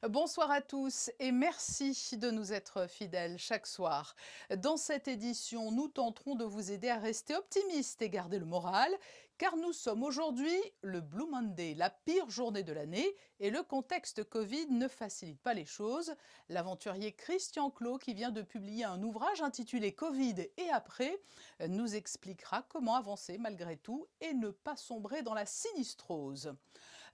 Bonsoir à tous et merci de nous être fidèles chaque soir. Dans cette édition, nous tenterons de vous aider à rester optimiste et garder le moral, car nous sommes aujourd'hui le Blue Monday, la pire journée de l'année, et le contexte Covid ne facilite pas les choses. L'aventurier Christian Clot, qui vient de publier un ouvrage intitulé Covid et après, nous expliquera comment avancer malgré tout et ne pas sombrer dans la sinistrose.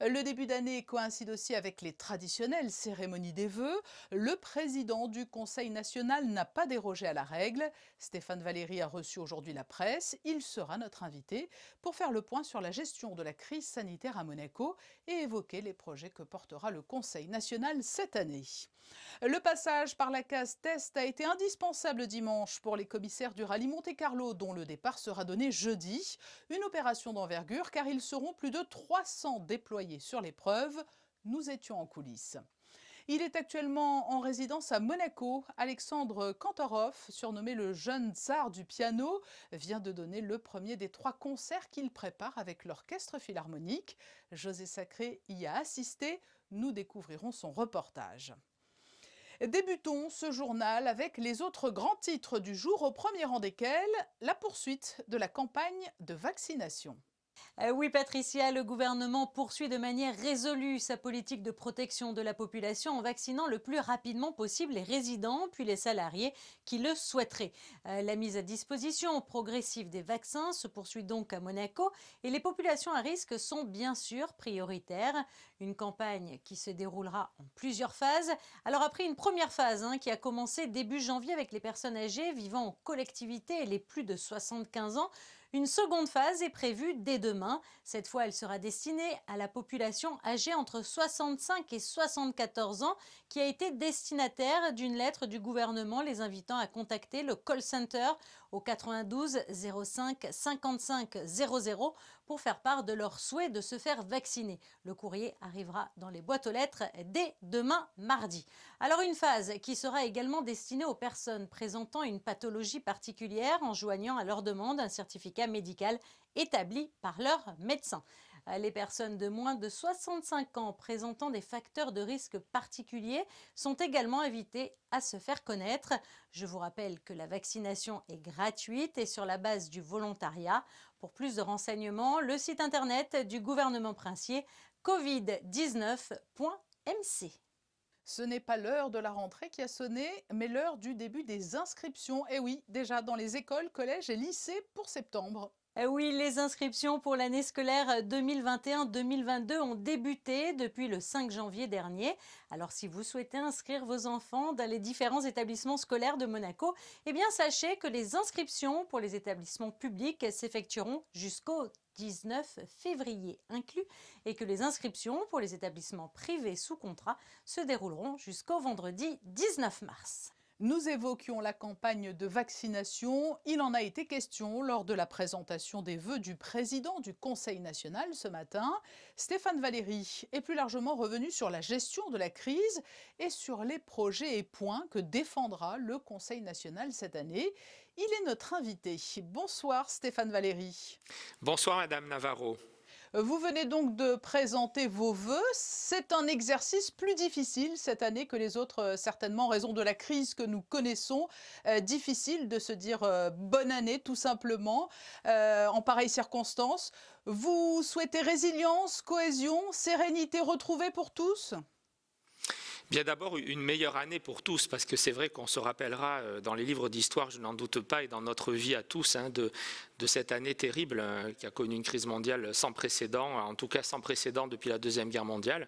Le début d'année coïncide aussi avec les traditionnelles cérémonies des vœux. Le président du Conseil national n'a pas dérogé à la règle. Stéphane Valéry a reçu aujourd'hui la presse. Il sera notre invité pour faire le point sur la gestion de la crise sanitaire à Monaco et évoquer les projets que portera le Conseil national cette année. Le passage par la case test a été indispensable dimanche pour les commissaires du rallye Monte-Carlo, dont le départ sera donné jeudi. Une opération d'envergure car ils seront plus de 300 déployés sur l'épreuve. Nous étions en coulisses. Il est actuellement en résidence à Monaco. Alexandre Kantorov, surnommé le jeune tsar du piano, vient de donner le premier des 3 concerts qu'il prépare avec l'orchestre philharmonique. José Sacré y a assisté. Nous découvrirons son reportage. Débutons ce journal avec les autres grands titres du jour, au premier rang desquels la poursuite de la campagne de vaccination. Oui, Patricia, le gouvernement poursuit de manière résolue sa politique de protection de la population en vaccinant le plus rapidement possible les résidents puis les salariés qui le souhaiteraient. La mise à disposition progressive des vaccins se poursuit donc à Monaco et les populations à risque sont bien sûr prioritaires. Une campagne qui se déroulera en plusieurs phases. Alors après une première phase qui a commencé début janvier avec les personnes âgées vivant en collectivité et les plus de 75 ans, une seconde phase est prévue dès demain. Cette fois, elle sera destinée à la population âgée entre 65 et 74 ans qui a été destinataire d'une lettre du gouvernement les invitant à contacter le call center au 92 05 55 00 pour faire part de leur souhait de se faire vacciner. Le courrier arrivera dans les boîtes aux lettres dès demain mardi. Alors une phase qui sera également destinée aux personnes présentant une pathologie particulière en joignant à leur demande un certificat médical établi par leur médecin. Les personnes de moins de 65 ans présentant des facteurs de risque particuliers sont également invitées à se faire connaître. Je vous rappelle que la vaccination est gratuite et sur la base du volontariat. Pour plus de renseignements, le site internet du gouvernement princier covid19.mc. Ce n'est pas l'heure de la rentrée qui a sonné, mais l'heure du début des inscriptions. Et oui, déjà dans les écoles, collèges et lycées pour septembre. Oui, les inscriptions pour l'année scolaire 2021-2022 ont débuté depuis le 5 janvier dernier. Alors si vous souhaitez inscrire vos enfants dans les différents établissements scolaires de Monaco, eh bien sachez que les inscriptions pour les établissements publics s'effectueront jusqu'au 19 février inclus et que les inscriptions pour les établissements privés sous contrat se dérouleront jusqu'au vendredi 19 mars. Nous évoquions la campagne de vaccination. Il en a été question lors de la présentation des vœux du président du Conseil national ce matin. Stéphane Valéry est plus largement revenu sur la gestion de la crise et sur les projets et points que défendra le Conseil national cette année. Il est notre invité. Bonsoir Stéphane Valéry. Bonsoir Madame Navarro. Vous venez donc de présenter vos vœux. C'est un exercice plus difficile cette année que les autres, certainement, en raison de la crise que nous connaissons. Difficile de se dire bonne année, tout simplement, en pareilles circonstances. Vous souhaitez résilience, cohésion, sérénité retrouvée pour tous ? Bien d'abord, une meilleure année pour tous, parce que c'est vrai qu'on se rappellera dans les livres d'histoire, je n'en doute pas, et dans notre vie à tous, de cette année terrible qui a connu une crise mondiale sans précédent, en tout cas sans précédent depuis la Deuxième Guerre mondiale.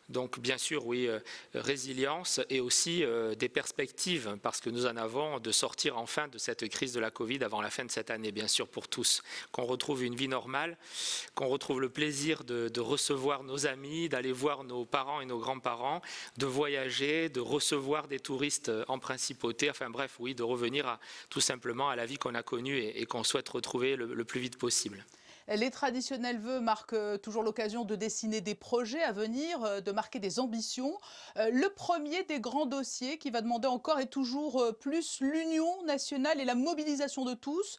Donc bien sûr, oui, résilience et aussi des perspectives, parce que nous en avons, de sortir enfin de cette crise de la Covid avant la fin de cette année, bien sûr, pour tous. Qu'on retrouve une vie normale, qu'on retrouve le plaisir de recevoir nos amis, d'aller voir nos parents et nos grands-parents, de voyager, de recevoir des touristes en principauté, enfin bref, oui, de revenir tout simplement à la vie qu'on a connue et qu'on souhaite retrouver le plus vite possible. Les traditionnels vœux marquent toujours l'occasion de dessiner des projets à venir, de marquer des ambitions. Le premier des grands dossiers qui va demander encore et toujours plus l'union nationale et la mobilisation de tous,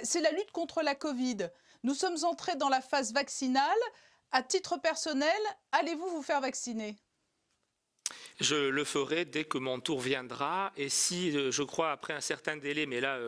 c'est la lutte contre la Covid. Nous sommes entrés dans la phase vaccinale. À titre personnel, allez-vous vous faire vacciner ? Je le ferai dès que mon tour viendra et si, je crois, après un certain délai, mais là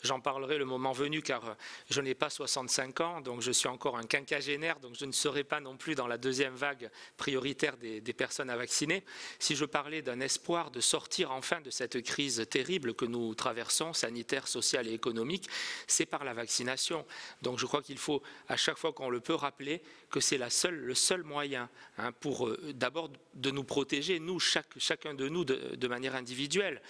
j'en parlerai le moment venu car je n'ai pas 65 ans, donc je suis encore un quinquagénaire, donc je ne serai pas non plus dans la deuxième vague prioritaire des personnes à vacciner. Si je parlais d'un espoir de sortir enfin de cette crise terrible que nous traversons, sanitaire, sociale et économique, c'est par la vaccination. Donc je crois qu'il faut à chaque fois qu'on le peut rappeler que c'est le seul moyen pour d'abord de nous protéger, nous, chacun de nous de manière individuelle,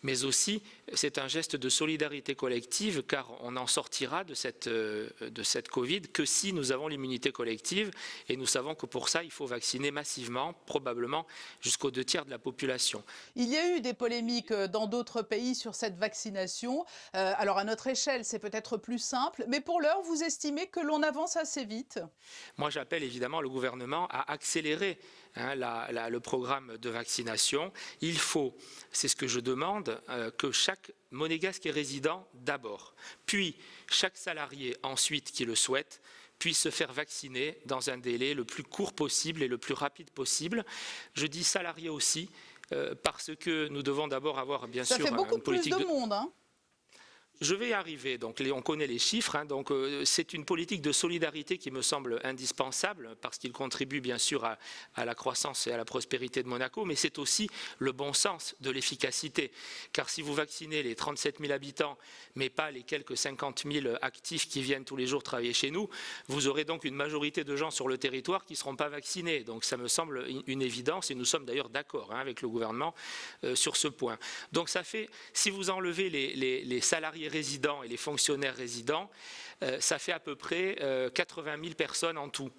mais aussi c'est un geste de solidarité collective car on n'en sortira de cette Covid que si nous avons l'immunité collective et nous savons que pour ça il faut vacciner massivement, probablement jusqu'aux 2/3 de la population. Il y a eu des polémiques dans d'autres pays sur cette vaccination. Alors à notre échelle, c'est peut-être plus simple, mais pour l'heure, vous estimez que l'on avance assez vite? Moi, j'appelle évidemment le gouvernement à accélérer le programme de vaccination. Il faut, c'est ce que je demande, que chaque monégasque et résident d'abord, puis chaque salarié ensuite qui le souhaite, puisse se faire vacciner dans un délai le plus court possible et le plus rapide possible. Je dis salarié aussi, parce que nous devons d'abord avoir bien sûr une politique... Ça fait beaucoup plus de monde, hein. Je vais y arriver, donc on connaît les chiffres, donc c'est une politique de solidarité qui me semble indispensable parce qu'il contribue bien sûr à la croissance et à la prospérité de Monaco, mais c'est aussi le bon sens de l'efficacité, car si vous vaccinez les 37 000 habitants, mais pas les quelques 50 000 actifs qui viennent tous les jours travailler chez nous, vous aurez donc une majorité de gens sur le territoire qui ne seront pas vaccinés, donc ça me semble une évidence et nous sommes d'ailleurs d'accord avec le gouvernement sur ce point. Donc ça fait, si vous enlevez les salariés résidents et les fonctionnaires résidents, ça fait à peu près 80 000 personnes en tout.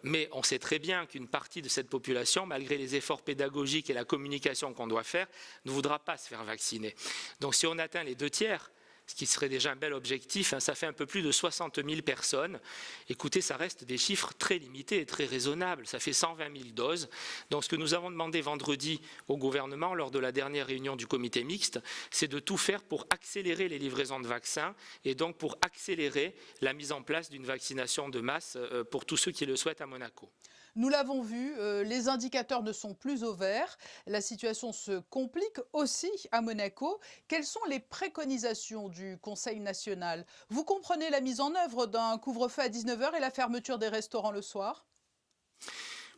Mais on sait très bien qu'une partie de cette population, malgré les efforts pédagogiques et la communication qu'on doit faire, ne voudra pas se faire vacciner. Donc si on atteint les 2/3, ce qui serait déjà un bel objectif, ça fait un peu plus de 60 000 personnes. Écoutez, ça reste des chiffres très limités et très raisonnables, ça fait 120 000 doses. Donc ce que nous avons demandé vendredi au gouvernement lors de la dernière réunion du comité mixte, c'est de tout faire pour accélérer les livraisons de vaccins et donc pour accélérer la mise en place d'une vaccination de masse pour tous ceux qui le souhaitent à Monaco. Nous l'avons vu, les indicateurs ne sont plus au vert. La situation se complique aussi à Monaco. Quelles sont les préconisations du Conseil national? Vous comprenez la mise en œuvre d'un couvre-feu à 19 h et la fermeture des restaurants le soir?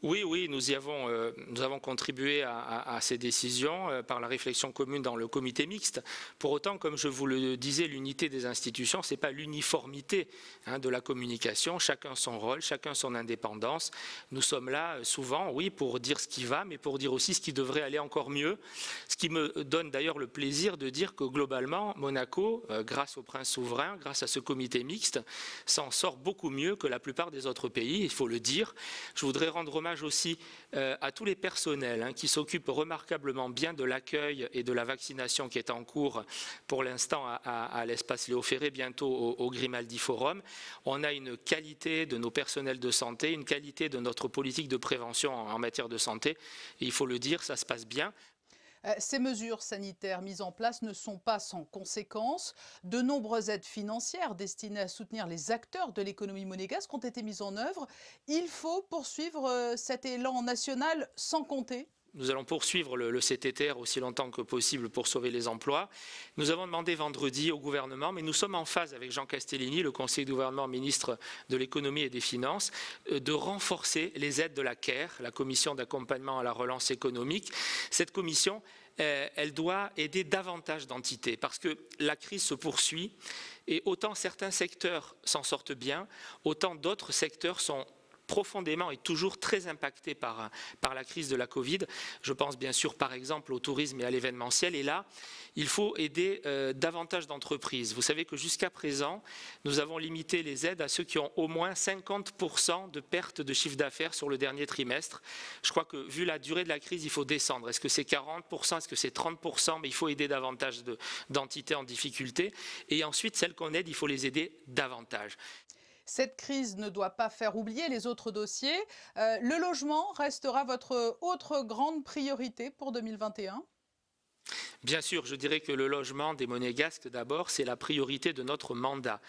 Oui, nous avons contribué à ces décisions par la réflexion commune dans le comité mixte. Pour autant, comme je vous le disais, l'unité des institutions, ce n'est pas l'uniformité de la communication. Chacun son rôle, chacun son indépendance. Nous sommes là souvent, oui, pour dire ce qui va, mais pour dire aussi ce qui devrait aller encore mieux. Ce qui me donne d'ailleurs le plaisir de dire que globalement, Monaco, grâce au prince souverain, grâce à ce comité mixte, s'en sort beaucoup mieux que la plupart des autres pays, il faut le dire. Je voudrais rendre hommage aussi à tous les personnels qui s'occupent remarquablement bien de l'accueil et de la vaccination qui est en cours pour l'instant à l'espace Léo Ferré, bientôt au Grimaldi Forum. On a une qualité de nos personnels de santé, une qualité de notre politique de prévention en matière de santé. Et il faut le dire, ça se passe bien. Ces mesures sanitaires mises en place ne sont pas sans conséquences. De nombreuses aides financières destinées à soutenir les acteurs de l'économie monégasque ont été mises en œuvre. Il faut poursuivre cet élan national sans compter. Nous allons poursuivre le CTTR aussi longtemps que possible pour sauver les emplois. Nous avons demandé vendredi au gouvernement, mais nous sommes en phase avec Jean Castellini, le conseiller de gouvernement, ministre de l'économie et des finances, de renforcer les aides de la CARE, la commission d'accompagnement à la relance économique. Cette commission, elle doit aider davantage d'entités parce que la crise se poursuit et autant certains secteurs s'en sortent bien, autant d'autres secteurs sont profondément et toujours très impacté par la crise de la Covid. Je pense bien sûr par exemple au tourisme et à l'événementiel. Et là, il faut aider davantage d'entreprises. Vous savez que jusqu'à présent, nous avons limité les aides à ceux qui ont au moins 50% de perte de chiffre d'affaires sur le dernier trimestre. Je crois que vu la durée de la crise, il faut descendre. Est-ce que c'est 40%? Est-ce que c'est 30%? Mais il faut aider davantage d'entités en difficulté. Et ensuite, celles qu'on aide, il faut les aider davantage. Cette crise ne doit pas faire oublier les autres dossiers. Le logement restera votre autre grande priorité pour 2021? Bien sûr, je dirais que le logement des Monégasques, d'abord, c'est la priorité de notre mandat.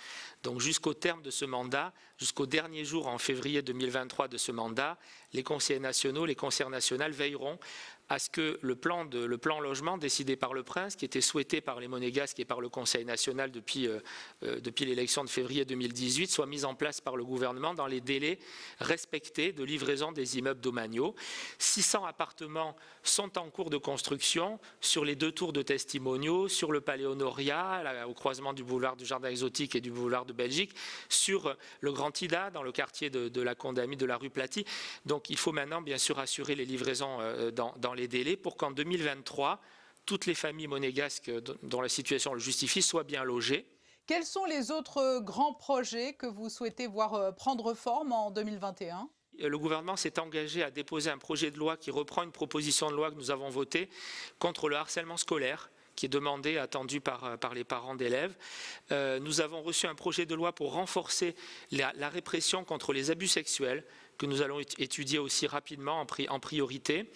Donc jusqu'au terme de ce mandat, jusqu'au dernier jour en février 2023 de ce mandat, les conseillers nationaux, les conseillères nationales veilleront à ce que le plan logement décidé par le Prince, qui était souhaité par les Monégasques et par le Conseil national depuis l'élection de février 2018, soit mis en place par le gouvernement dans les délais respectés de livraison des immeubles domaniaux. 600 appartements sont en cours de construction sur les 2 tours de Testimoniaux, sur le Palais Honoria, au croisement du boulevard du Jardin Exotique et du boulevard de Belgique, sur le Grand Ida, dans le quartier de la Condamine de la rue Platy. Donc il faut maintenant bien sûr assurer les livraisons dans les délais pour qu'en 2023, toutes les familles monégasques dont la situation le justifie soient bien logées. Quels sont les autres grands projets que vous souhaitez voir prendre forme en 2021 ? Le gouvernement s'est engagé à déposer un projet de loi qui reprend une proposition de loi que nous avons votée contre le harcèlement scolaire, qui est demandé et attendu par les parents d'élèves. Nous avons reçu un projet de loi pour renforcer la répression contre les abus sexuels, que nous allons étudier aussi rapidement en priorité.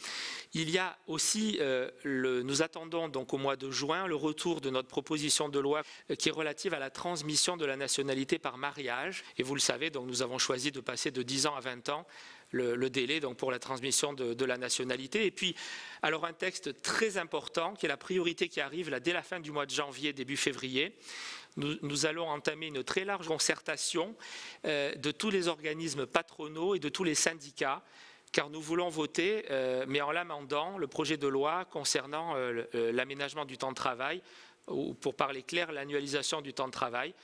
Il y a aussi, nous attendons donc au mois de juin le retour de notre proposition de loi qui est relative à la transmission de la nationalité par mariage. Et vous le savez, donc nous avons choisi de passer de 10 ans à 20 ans le délai donc pour la transmission de la nationalité. Et puis, alors un texte très important qui est la priorité qui arrive là, dès la fin du mois de janvier, début février. Nous allons entamer une très large concertation de tous les organismes patronaux et de tous les syndicats, car nous voulons voter, mais en l'amendant, le projet de loi concernant l'aménagement du temps de travail, ou pour parler clair, l'annualisation du temps de travail.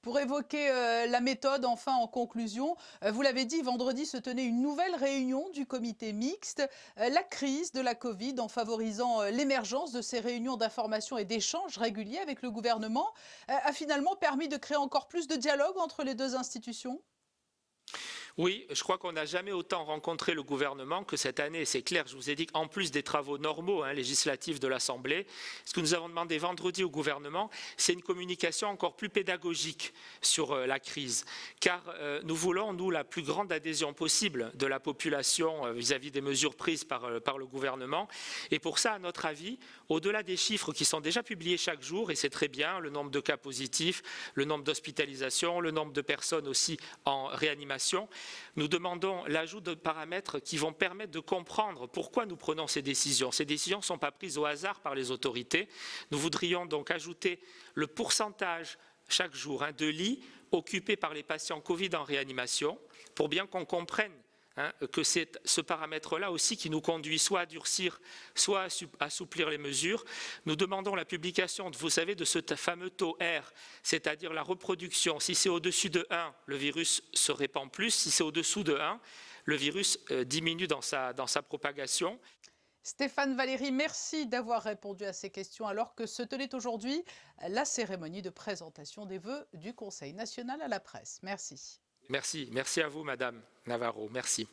Pour évoquer la méthode, enfin, en conclusion, vous l'avez dit, vendredi se tenait une nouvelle réunion du comité mixte. La crise de la Covid, en favorisant l'émergence de ces réunions d'information et d'échanges réguliers avec le gouvernement, a finalement permis de créer encore plus de dialogue entre les 2 institutions ? Oui, je crois qu'on n'a jamais autant rencontré le gouvernement que cette année. C'est clair, je vous ai dit qu'en plus des travaux normaux législatifs de l'Assemblée, ce que nous avons demandé vendredi au gouvernement, c'est une communication encore plus pédagogique sur la crise. Car nous voulons, nous, la plus grande adhésion possible de la population vis-à-vis des mesures prises par le gouvernement. Et pour ça, à notre avis, au-delà des chiffres qui sont déjà publiés chaque jour, et c'est très bien, le nombre de cas positifs, le nombre d'hospitalisations, le nombre de personnes aussi en réanimation, nous demandons l'ajout de paramètres qui vont permettre de comprendre pourquoi nous prenons ces décisions. Ces décisions ne sont pas prises au hasard par les autorités. Nous voudrions donc ajouter le pourcentage chaque jour de lits occupés par les patients Covid en réanimation pour bien qu'on comprenne que c'est ce paramètre-là aussi qui nous conduit soit à durcir, soit à assouplir les mesures. Nous demandons la publication, vous savez, de ce fameux taux R, c'est-à-dire la reproduction. Si c'est au-dessus de 1, le virus se répand plus. Si c'est au-dessous de 1, le virus diminue dans sa propagation. Stéphane Valéry, merci d'avoir répondu à ces questions alors que se tenait aujourd'hui la cérémonie de présentation des vœux du Conseil national à la presse. Merci. Merci à vous, Madame Navarro, merci.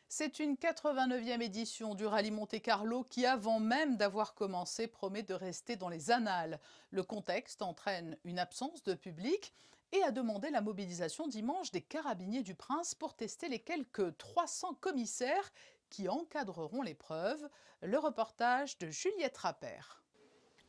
C'est une 89e édition du Rallye Monte-Carlo qui, avant même d'avoir commencé, promet de rester dans les annales. Le contexte entraîne une absence de public et a demandé la mobilisation dimanche des carabiniers du Prince pour tester les quelques 300 commissaires qui encadreront l'épreuve. Le reportage de Juliette Rappert.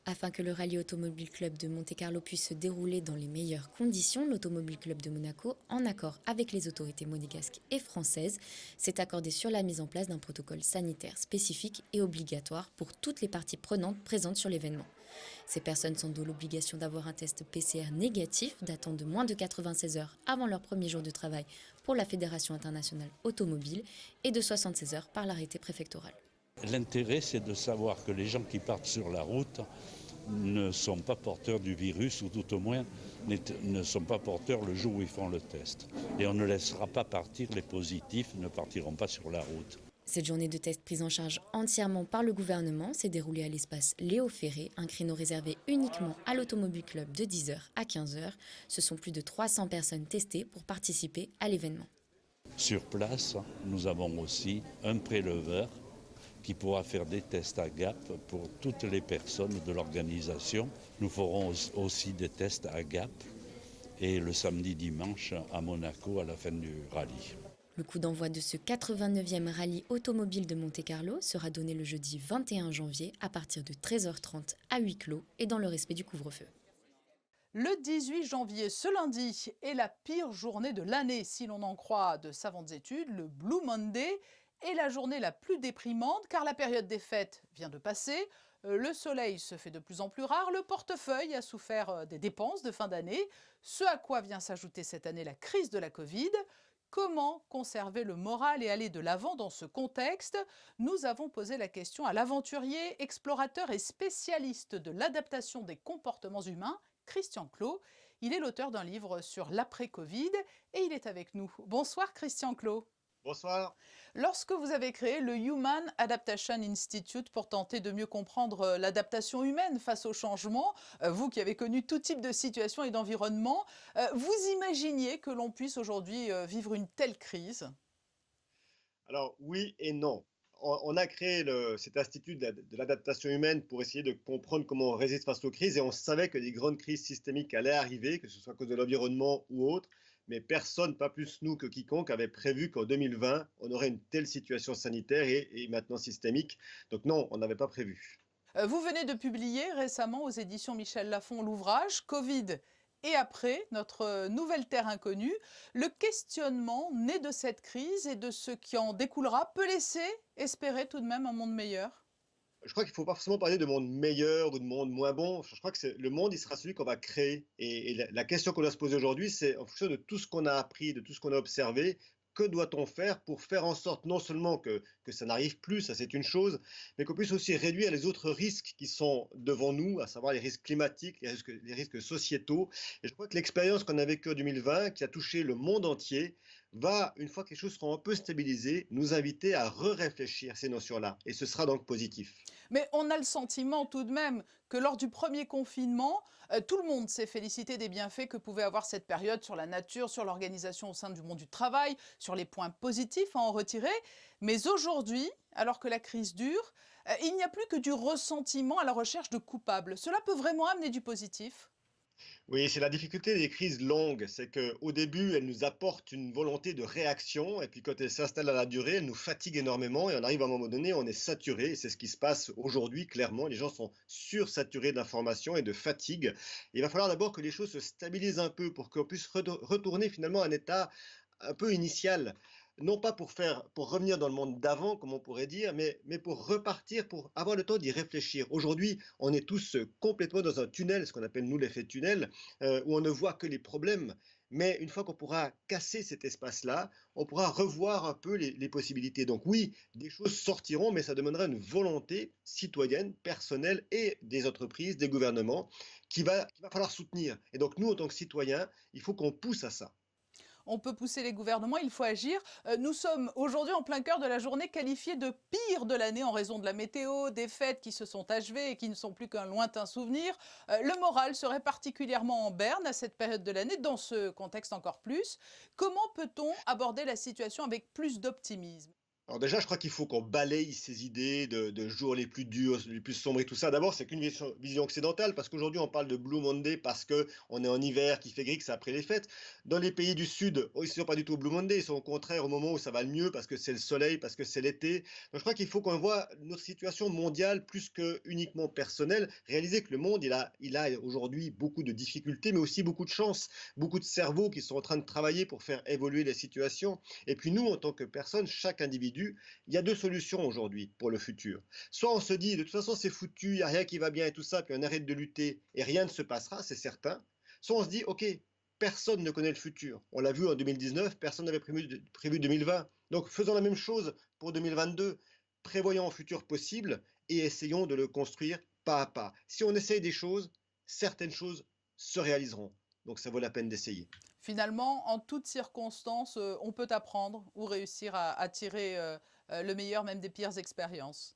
Afin que le Rallye Automobile Club de Monte-Carlo puisse se dérouler dans les meilleures conditions, l'Automobile Club de Monaco, en accord avec les autorités monégasques et françaises, s'est accordé sur la mise en place d'un protocole sanitaire spécifique et obligatoire pour toutes les parties prenantes présentes sur l'événement. Ces personnes sont dans l'obligation d'avoir un test PCR négatif datant de moins de 96 heures avant leur premier jour de travail pour la Fédération internationale automobile et de 76 heures par l'arrêté préfectoral. L'intérêt, c'est de savoir que les gens qui partent sur la route ne sont pas porteurs du virus, ou tout au moins ne sont pas porteurs le jour où ils font le test. Et on ne laissera pas partir les positifs, ne partiront pas sur la route. Cette journée de test prise en charge entièrement par le gouvernement s'est déroulée à l'espace Léo Ferré, un créneau réservé uniquement à l'Automobile Club de 10h à 15h. Ce sont plus de 300 personnes testées pour participer à l'événement. Sur place, nous avons aussi un préleveur qui pourra faire des tests à gap pour toutes les personnes de l'organisation. Nous ferons aussi des tests à gap et le samedi-dimanche à Monaco à la fin du rallye. Le coup d'envoi de ce 89e rallye automobile de Monte-Carlo sera donné le jeudi 21 janvier à partir de 13h30 à huis clos et dans le respect du couvre-feu. Le 18 janvier, ce lundi, est la pire journée de l'année, si l'on en croit de savantes études, le Blue Monday. est la journée la plus déprimante car la période des fêtes vient de passer, le soleil se fait de plus en plus rare, le portefeuille a souffert des dépenses de fin d'année, ce à quoi vient s'ajouter cette année la crise de la Covid. Comment conserver le moral et aller de l'avant dans ce contexte? Nous avons posé la question à l'aventurier, explorateur et spécialiste de l'adaptation des comportements humains, Christian Clot. Il est l'auteur d'un livre sur l'après-Covid et il est avec nous. Bonsoir Christian Clot. Bonsoir. Lorsque vous avez créé le Human Adaptation Institute pour tenter de mieux comprendre l'adaptation humaine face au changement, vous qui avez connu tout type de situations et d'environnement, vous imaginiez que l'on puisse aujourd'hui vivre une telle crise? Alors oui et non. On a créé cet institut de l'adaptation humaine pour essayer de comprendre comment on résiste face aux crises et on savait que des grandes crises systémiques allaient arriver, que ce soit à cause de l'environnement ou autre, mais personne, pas plus nous que quiconque, avait prévu qu'en 2020, on aurait une telle situation sanitaire et maintenant systémique. Donc non, on n'avait pas prévu. Vous venez de publier récemment aux éditions Michel Lafon l'ouvrage « Covid et après, notre nouvelle terre inconnue ». Le questionnement né de cette crise et de ce qui en découlera peut laisser espérer tout de même un monde meilleur. Je crois qu'il ne faut pas forcément parler de monde meilleur ou de monde moins bon. Je crois que le monde, il sera celui qu'on va créer. Et la question qu'on doit se poser aujourd'hui, c'est en fonction de tout ce qu'on a appris, de tout ce qu'on a observé, que doit-on faire pour faire en sorte non seulement que ça n'arrive plus, ça c'est une chose, mais qu'on puisse aussi réduire les autres risques qui sont devant nous, à savoir les risques climatiques, les risques sociétaux. Et je crois que l'expérience qu'on a vécue en 2020, qui a touché le monde entier, va, une fois que les choses seront un peu stabilisées, nous inviter à réfléchir ces notions-là. Et ce sera donc positif. Mais on a le sentiment tout de même que lors du premier confinement, tout le monde s'est félicité des bienfaits que pouvait avoir cette période sur la nature, sur l'organisation au sein du monde du travail, sur les points positifs à en retirer. Mais aujourd'hui, alors que la crise dure, il n'y a plus que du ressentiment à la recherche de coupables. Cela peut vraiment amener du positif? Oui, c'est la difficulté des crises longues, c'est qu'au début, elles nous apportent une volonté de réaction, et puis quand elles s'installent à la durée, elles nous fatiguent énormément, et on arrive à un moment donné, on est saturé, et c'est ce qui se passe aujourd'hui, clairement, les gens sont sursaturés d'informations et de fatigue. Il va falloir d'abord que les choses se stabilisent un peu pour qu'on puisse retourner finalement à un état un peu initial. Non pas pour revenir dans le monde d'avant, comme on pourrait dire, mais pour repartir, pour avoir le temps d'y réfléchir. Aujourd'hui, on est tous complètement dans un tunnel, ce qu'on appelle nous l'effet tunnel, où on ne voit que les problèmes. Mais une fois qu'on pourra casser cet espace-là, on pourra revoir un peu les possibilités. Donc oui, des choses sortiront, mais ça demandera une volonté citoyenne, personnelle et des entreprises, des gouvernements, qu'il va falloir soutenir. Et donc nous, en tant que citoyens, il faut qu'on pousse à ça. On peut pousser les gouvernements, il faut agir. Nous sommes aujourd'hui en plein cœur de la journée qualifiée de pire de l'année en raison de la météo, des fêtes qui se sont achevées et qui ne sont plus qu'un lointain souvenir. Le moral serait particulièrement en berne à cette période de l'année, dans ce contexte encore plus. Comment peut-on aborder la situation avec plus d'optimisme? Alors déjà, je crois qu'il faut qu'on balaye ces idées de jours les plus durs, les plus sombres et tout ça. D'abord, c'est qu'une vision occidentale, parce qu'aujourd'hui, on parle de Blue Monday parce qu'on est en hiver, qu'il fait gris, que c'est après les fêtes. Dans les pays du Sud, ils ne sont pas du tout au Blue Monday, ils sont au contraire au moment où ça va le mieux, parce que c'est le soleil, parce que c'est l'été. Donc je crois qu'il faut qu'on voit notre situation mondiale plus que uniquement personnelle, réaliser que le monde, il a aujourd'hui beaucoup de difficultés, mais aussi beaucoup de chances, beaucoup de cerveaux qui sont en train de travailler pour faire évoluer les situations. Et puis nous, en tant que personne, chaque individu, il y a deux solutions aujourd'hui pour le futur. Soit on se dit, de toute façon, c'est foutu, il n'y a rien qui va bien et tout ça, puis on arrête de lutter et rien ne se passera, c'est certain. Soit on se dit, OK, personne ne connaît le futur. On l'a vu en 2019, personne n'avait prévu 2020. Donc faisons la même chose pour 2022. Prévoyons un futur possible et essayons de le construire pas à pas. Si on essaye des choses, certaines choses se réaliseront. Donc ça vaut la peine d'essayer. Finalement, en toutes circonstances, on peut apprendre ou réussir à tirer le meilleur même des pires expériences.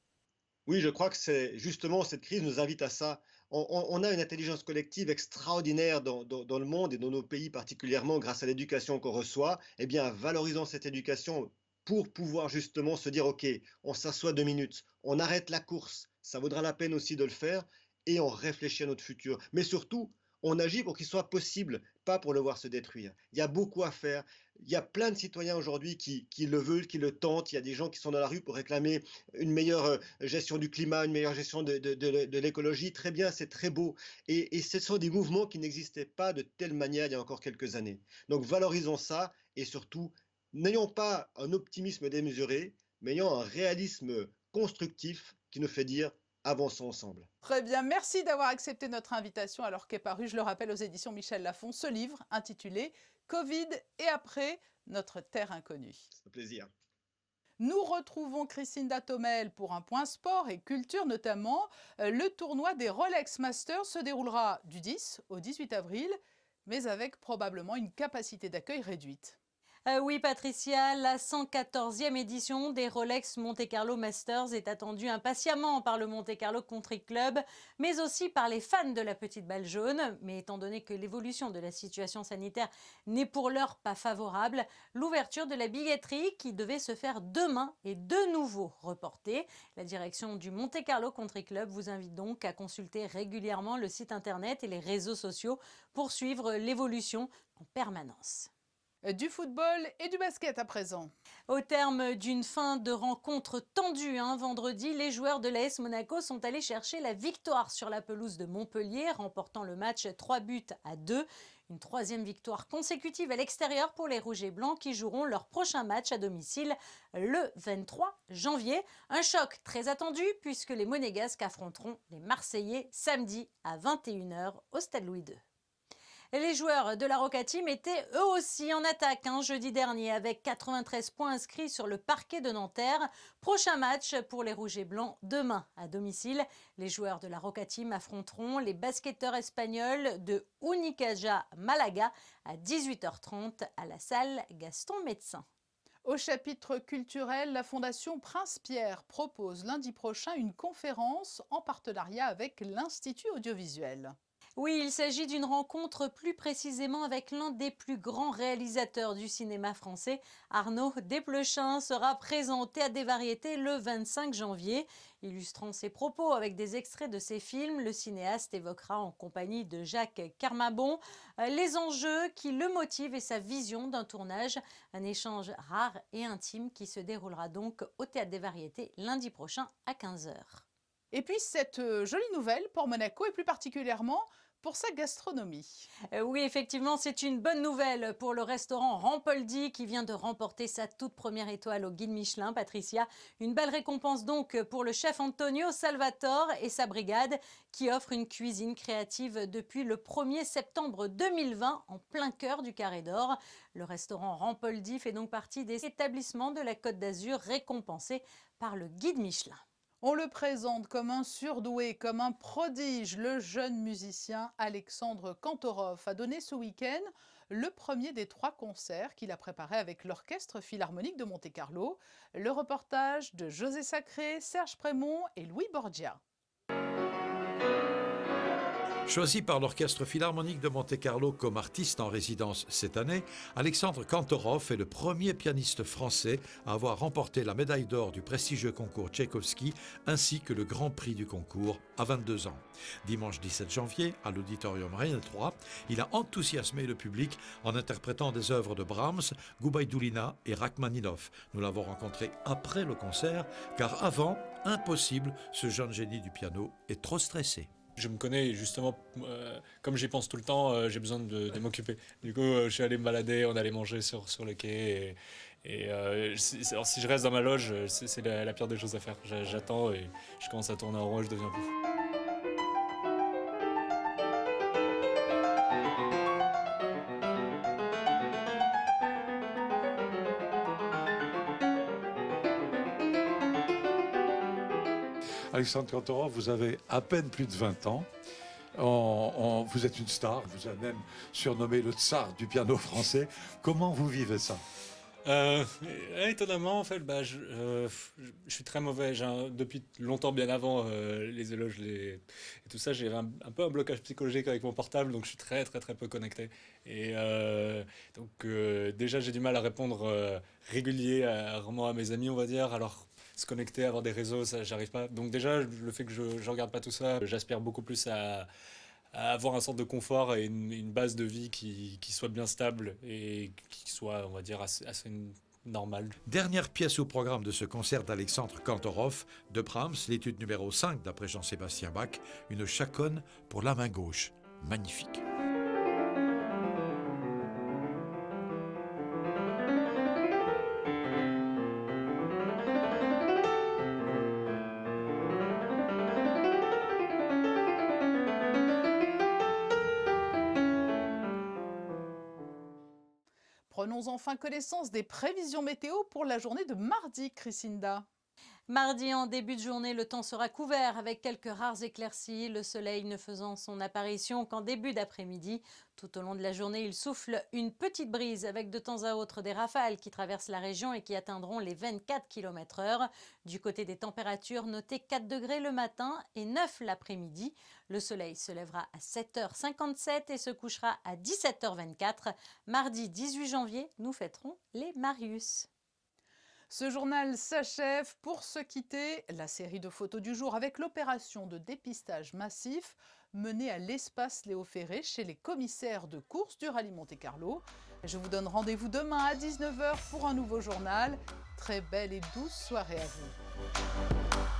Oui, je crois que c'est justement cette crise nous invite à ça. On a une intelligence collective extraordinaire dans le monde et dans nos pays particulièrement grâce à l'éducation qu'on reçoit. Eh bien, valorisons cette éducation pour pouvoir justement se dire, OK, on s'assoit 2 minutes, on arrête la course, ça vaudra la peine aussi de le faire et on réfléchit à notre futur. Mais surtout, on agit pour qu'il soit possible, pas pour le voir se détruire. Il y a beaucoup à faire. Il y a plein de citoyens aujourd'hui qui le veulent, qui le tentent. Il y a des gens qui sont dans la rue pour réclamer une meilleure gestion du climat, une meilleure gestion de l'écologie. Très bien, c'est très beau. Et ce sont des mouvements qui n'existaient pas de telle manière il y a encore quelques années. Donc valorisons ça et surtout, n'ayons pas un optimisme démesuré, mais ayant un réalisme constructif qui nous fait dire avançons ensemble. Très bien, merci d'avoir accepté notre invitation alors qu'est paru, je le rappelle, aux éditions Michel Lafon, ce livre intitulé Covid et après, notre terre inconnue. C'est un plaisir. Nous retrouvons Christine Datomel pour un point sport et culture notamment. Le tournoi des Rolex Masters se déroulera du 10 au 18 avril, mais avec probablement une capacité d'accueil réduite. Oui, Patricia, la 114e édition des Rolex Monte Carlo Masters est attendue impatiemment par le Monte Carlo Country Club, mais aussi par les fans de la petite balle jaune. Mais étant donné que l'évolution de la situation sanitaire n'est pour l'heure pas favorable, l'ouverture de la billetterie, qui devait se faire demain, est de nouveau reportée. La direction du Monte Carlo Country Club vous invite donc à consulter régulièrement le site internet et les réseaux sociaux pour suivre l'évolution en permanence. Du football et du basket à présent. Au terme d'une fin de rencontre tendue vendredi, les joueurs de l'AS Monaco sont allés chercher la victoire sur la pelouse de Montpellier, remportant le match 3-2. Une troisième victoire consécutive à l'extérieur pour les Rouges et Blancs qui joueront leur prochain match à domicile le 23 janvier. Un choc très attendu puisque les Monégasques affronteront les Marseillais samedi à 21h au Stade Louis II. Les joueurs de la Roca Team étaient eux aussi en attaque jeudi dernier avec 93 points inscrits sur le parquet de Nanterre. Prochain match pour les Rouges et Blancs demain à domicile. Les joueurs de la Roca Team affronteront les basketteurs espagnols de Unicaja Malaga à 18h30 à la salle Gaston Médecin. Au chapitre culturel, la Fondation Prince-Pierre propose lundi prochain une conférence en partenariat avec l'Institut audiovisuel. Oui, il s'agit d'une rencontre plus précisément avec l'un des plus grands réalisateurs du cinéma français. Arnaud Desplechin sera présenté à des variétés le 25 janvier. Illustrant ses propos avec des extraits de ses films, le cinéaste évoquera en compagnie de Jacques Carmabon les enjeux qui le motivent et sa vision d'un tournage. Un échange rare et intime qui se déroulera donc au Théâtre des Variétés lundi prochain à 15h. Et puis cette jolie nouvelle pour Monaco et plus particulièrement pour sa gastronomie. Oui, effectivement, c'est une bonne nouvelle pour le restaurant Rampoldi qui vient de remporter sa toute première étoile au guide Michelin, Patricia. Une belle récompense donc pour le chef Antonio Salvatore et sa brigade qui offre une cuisine créative depuis le 1er septembre 2020 en plein cœur du Carré d'Or. Le restaurant Rampoldi fait donc partie des établissements de la Côte d'Azur récompensés par le guide Michelin. On le présente comme un surdoué, comme un prodige. Le jeune musicien Alexandre Kantorov a donné ce week-end le premier des 3 concerts qu'il a préparés avec l'Orchestre Philharmonique de Monte-Carlo. Le reportage de José Sacré, Serge Prémont et Louis Borgia. Choisi par l'Orchestre Philharmonique de Monte-Carlo comme artiste en résidence cette année, Alexandre Kantorov est le premier pianiste français à avoir remporté la médaille d'or du prestigieux concours Tchaïkovski ainsi que le grand prix du concours à 22 ans. Dimanche 17 janvier, à l'Auditorium Reine 3, il a enthousiasmé le public en interprétant des œuvres de Brahms, Goubaïdoulina et Rachmaninov. Nous l'avons rencontré après le concert, car avant, impossible, ce jeune génie du piano est trop stressé. Je me connais justement, comme j'y pense tout le temps, j'ai besoin de m'occuper. Du coup, je suis allé me balader, on allait manger sur le quai. Alors, si je reste dans ma loge, c'est la pire des choses à faire. J'attends et je commence à tourner en rond et je deviens fou. Alexandre Kantorov, vous avez à peine plus de 20 ans. Vous êtes une star, vous avez même surnommé le tsar du piano français. Comment vous vivez ça ? Étonnamment, en fait, je suis très mauvais. Depuis longtemps, bien avant les éloges et tout ça, j'ai un peu un blocage psychologique avec mon portable, donc je suis très peu connecté. Et déjà, j'ai du mal à répondre régulièrement à mes amis, on va dire. Alors, se connecter, avoir des réseaux, ça, j'arrive pas. Donc déjà, le fait que je regarde pas tout ça, j'aspire beaucoup plus à avoir un sorte de confort et une base de vie qui soit bien stable et qui soit, on va dire, assez normale. Dernière pièce au programme de ce concert d'Alexandre Kantorov, de Brahms, l'étude numéro 5 d'après Jean-Sébastien Bach, une chaconne pour la main gauche. Magnifique. prenons enfin connaissance des prévisions météo pour la journée de mardi, Crisinda. Mardi, en début de journée, le temps sera couvert avec quelques rares éclaircies, le soleil ne faisant son apparition qu'en début d'après-midi. Tout au long de la journée, il souffle une petite brise avec de temps à autre des rafales qui traversent la région et qui atteindront les 24 km/h. Du côté des températures, notez 4 degrés le matin et 9 l'après-midi. Le soleil se lèvera à 7h57 et se couchera à 17h24. Mardi 18 janvier, nous fêterons les Marius. Ce journal s'achève. Pour se quitter, la série de photos du jour avec l'opération de dépistage massif menée à l'espace Léo Ferré chez les commissaires de course du Rallye Monte-Carlo. Je vous donne rendez-vous demain à 19h pour un nouveau journal. Très belle et douce soirée à vous.